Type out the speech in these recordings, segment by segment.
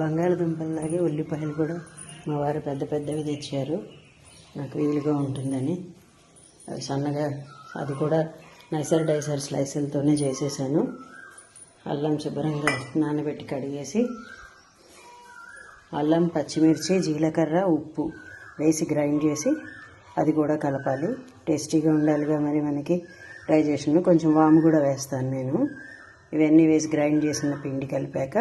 బంగాళదుంపల్లాగే ఉల్లిపాయలు కూడా మా వారు పెద్ద పెద్దవి తెచ్చారు, నాకు వీలుగా ఉంటుందని. అవి సన్నగా, అది కూడా నైసర్ డైసర్ స్లైసులతోనే చేసేసాను. అల్లం శుభ్రంగా నానబెట్టి కడిగేసి, అల్లం, పచ్చిమిర్చి, జీలకర్ర, ఉప్పు వేసి గ్రైండ్ చేసి అది కూడా కలపాలి. టేస్టీగా ఉండాలిగా మరి మనకి డైజెషన్. కొంచెం వాము కూడా వేస్తాను నేను. ఇవన్నీ వేసి గ్రైండ్ చేసిన పిండి కలిపాక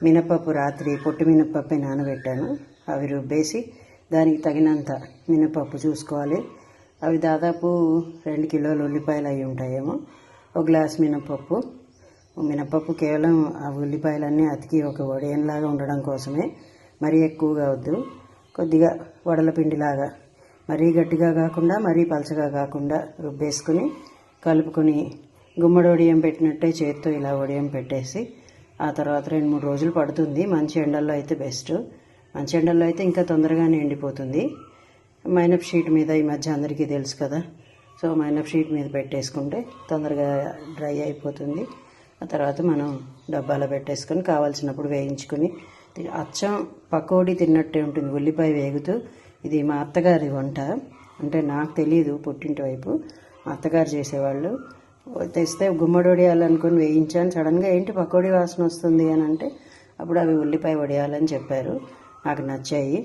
మినపప్పు రాత్రి పొట్టు మినపప్పు నానబెట్టాను. అవి రుబ్బేసి దానికి తగినంత మినపప్పు చూసుకోవాలి. అవి దాదాపు 2 కిలోల ఉల్లిపాయలు అయి ఉంటాయేమో. ఒక గ్లాస్ మినపప్పు కేవలం ఆ ఉల్లిపాయలన్నీ అతికి ఒక వడియంలాగా ఉండడం కోసమే. మరీ ఎక్కువగా వద్దు, కొద్దిగా వడల పిండిలాగా, మరీ గట్టిగా కాకుండా మరీ పలచగా కాకుండా రుబ్బేసుకుని కలుపుకొని గుమ్మడి వడియం పెట్టినట్టే చేత్తో ఇలా వడియం పెట్టేసి ఆ తర్వాత 2-3 రోజులు పడుతుంది. మంచి ఎండల్లో అయితే బెస్ట్. మంచి ఎండల్లో అయితే ఇంకా తొందరగానే ఎండిపోతుంది. మైనప్ షీట్ మీద ఈ మధ్య అందరికీ తెలుసు కదా, సో మైనప్ షీట్ మీద పెట్టేసుకుంటే తొందరగా డ్రై అయిపోతుంది. ఆ తర్వాత మనం డబ్బాలో పెట్టేసుకొని కావాల్సినప్పుడు వేయించుకొని అచ్చం పకోడీ తిన్నట్టే ఉంటుంది ఉల్లిపాయ వేగుతూ. ఇది మా అత్తగారి వంట, అంటే నాకు తెలియదు, పుట్టింటి వైపు మా అత్తగారు చేసేవాళ్ళు. తెస్తే గుమ్మడి వడియాలనుకొని వేయించాను. సడన్గా ఏంటి పకోడీ వాసన వస్తుంది అని అంటే అప్పుడు అవి ఉల్లిపాయ వడియాలని చెప్పారు. నాకు నచ్చాయి.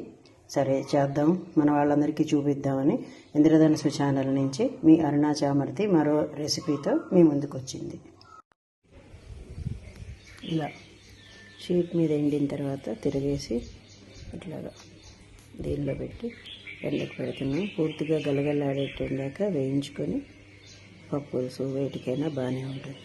సరే చేద్దాం, మన వాళ్ళందరికీ చూపిద్దామని ఇంద్రధనుసు ఛానల్ నుంచి మీ అరుణా చామర్తి మరో రెసిపీతో మీ ముందుకు వచ్చింది. ఇలా షీట్ మీద ఎండిన తర్వాత తిరిగేసి ఇట్లాగా దీనిలో పెట్టి ఎండకు పెడుతున్నాం. పూర్తిగా గలగలాడేటందాక వేయించుకొని పప్పు పులుసు వేటికైనా బాగానే ఉంటుంది.